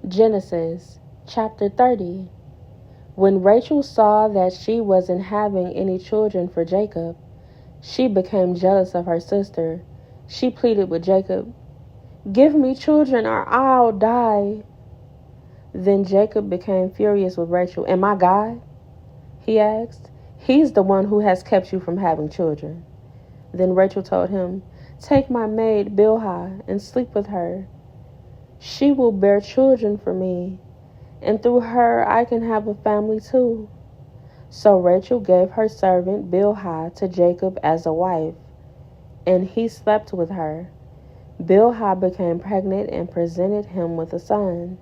Genesis chapter 30. When Rachel saw that she wasn't having any children for Jacob, she became jealous of her sister. She pleaded with Jacob, "Give me children or I'll die." Then Jacob became furious with Rachel. "Am I God?" he asked. "He's the one who has kept you from having children." Then Rachel told him, "Take my maid Bilhah and sleep with her. She will bear children for me, and through her I can have a family too." So Rachel gave her servant Bilhah to Jacob as a wife, and he slept with her. Bilhah became pregnant and presented him with a son.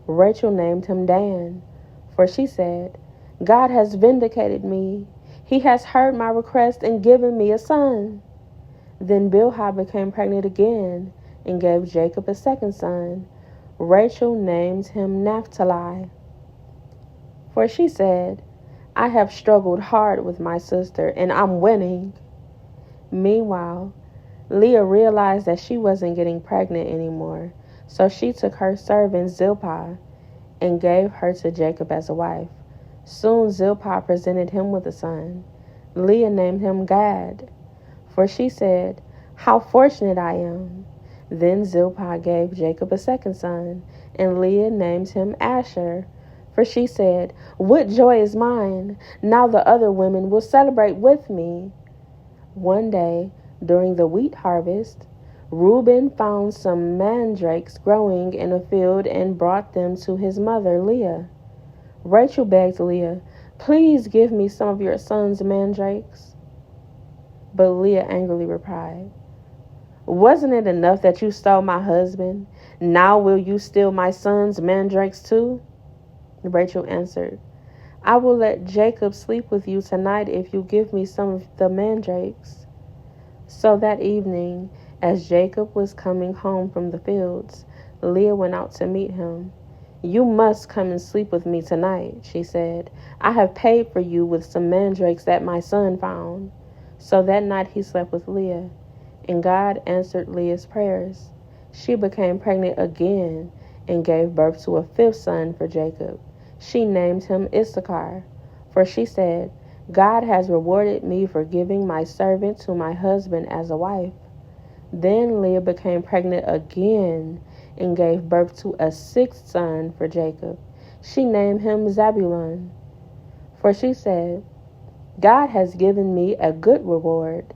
Rachel named him Dan, for she said, "God has vindicated me. He has heard my request and given me a son." Then Bilhah became pregnant again and gave Jacob a second son. Rachel named him Naphtali, for she said, "I have struggled hard with my sister and I'm winning." Meanwhile, Leah realized that she wasn't getting pregnant anymore, so she took her servant Zilpah and gave her to Jacob as a wife. Soon Zilpah presented him with a son. Leah named him Gad, for she said, "How fortunate I am." Then Zilpah gave Jacob a second son, and Leah named him Asher, for she said, "What joy is mine! Now the other women will celebrate with me." One day, during the wheat harvest, Reuben found some mandrakes growing in a field and brought them to his mother, Leah. Rachel begged Leah, "Please give me some of your son's mandrakes." But Leah angrily replied, "Wasn't it enough that you stole my husband? Now will you steal my son's mandrakes too?" Rachel answered, "I will let Jacob sleep with you tonight if you give me some of the mandrakes." So that evening, as Jacob was coming home from the fields, Leah went out to meet him. "You must come and sleep with me tonight," she said. "I have paid for you with some mandrakes that my son found." So that night he slept with Leah, and God answered Leah's prayers. She became pregnant again and gave birth to a fifth son for Jacob. She named him Issachar, for she said, "God has rewarded me for giving my servant to my husband as a wife." Then Leah became pregnant again and gave birth to a sixth son for Jacob. She named him Zebulun, for she said, "God has given me a good reward.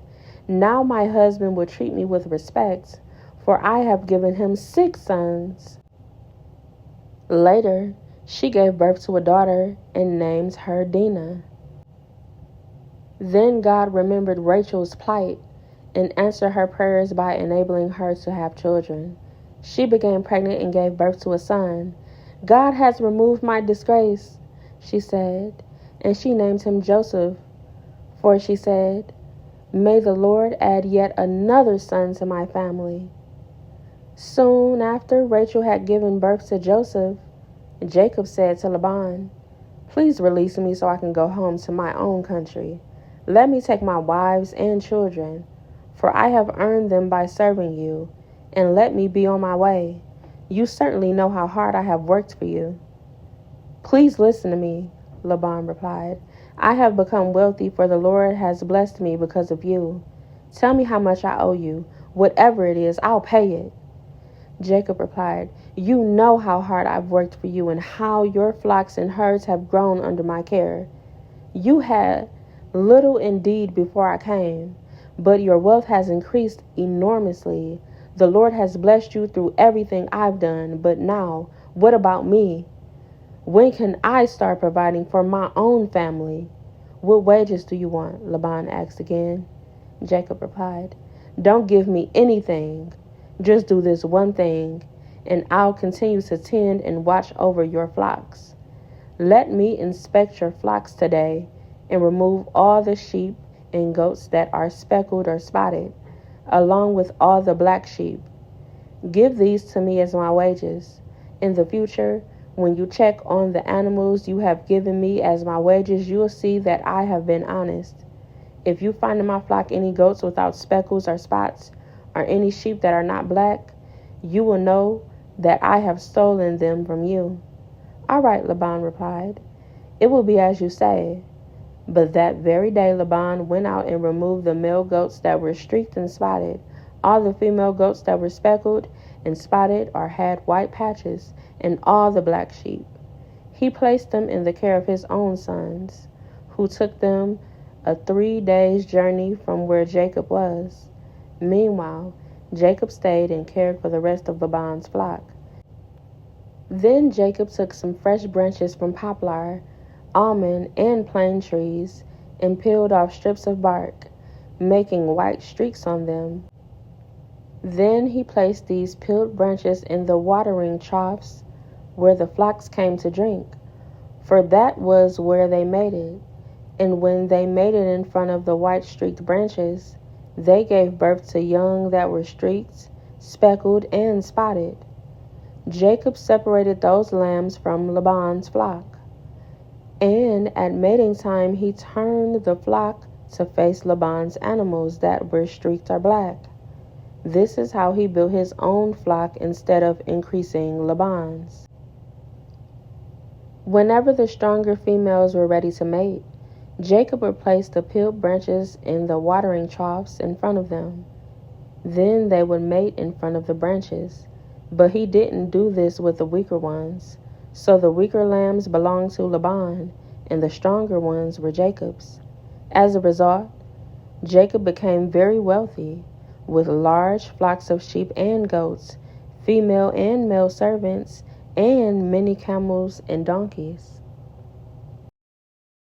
Now my husband will treat me with respect, for I have given him 6 sons." Later, she gave birth to a daughter and named her Dinah. Then God remembered Rachel's plight and answered her prayers by enabling her to have children. She became pregnant and gave birth to a son. "God has removed my disgrace," she said, and she named him Joseph, for she said, "May the Lord add yet another son to my family." Soon after Rachel had given birth to Joseph, Jacob said to Laban, "Please release me so I can go home to my own country. Let me take my wives and children, for I have earned them by serving you, and let me be on my way. You certainly know how hard I have worked for you." "Please listen to me," Laban replied. "I have become wealthy, for the Lord has blessed me because of you. Tell me how much I owe you. Whatever it is, I'll pay it." Jacob replied, "You know how hard I've worked for you and how your flocks and herds have grown under my care. You had little indeed before I came, but your wealth has increased enormously. The Lord has blessed you through everything I've done, but now, what about me? When can I start providing for my own family?" "What wages do you want?" Laban asked again. Jacob replied, "Don't give me anything. Just do this one thing, and I'll continue to tend and watch over your flocks. Let me inspect your flocks today and remove all the sheep and goats that are speckled or spotted, along with all the black sheep. Give these to me as my wages. In the future, when you check on the animals you have given me as my wages, you'll see that I have been honest. If you find in my flock any goats without speckles or spots, or any sheep that are not black, you will know that I have stolen them from you." "All right," Laban replied. "It will be as you say." But that very day Laban went out and removed the male goats that were streaked and spotted. All the female goats that were speckled and spotted or had white patches, and all the black sheep. He placed them in the care of his own sons, who took them a 3 days' journey from where Jacob was. Meanwhile, Jacob stayed and cared for the rest of Laban's flock. Then Jacob took some fresh branches from poplar, almond, and plane trees, and peeled off strips of bark, making white streaks on them. Then he placed these peeled branches in the watering troughs where the flocks came to drink, for that was where they mated. And when they mated in front of the white streaked branches, they gave birth to young that were streaked, speckled, and spotted. Jacob separated those lambs from Laban's flock. And at mating time he turned the flock to face Laban's animals that were streaked or black. This is how he built his own flock instead of increasing Laban's. Whenever the stronger females were ready to mate, Jacob would place the peeled branches in the watering troughs in front of them. Then they would mate in front of the branches. But he didn't do this with the weaker ones. So the weaker lambs belonged to Laban, and the stronger ones were Jacob's. As a result, Jacob became very wealthy, with large flocks of sheep and goats, female and male servants, and many camels and donkeys.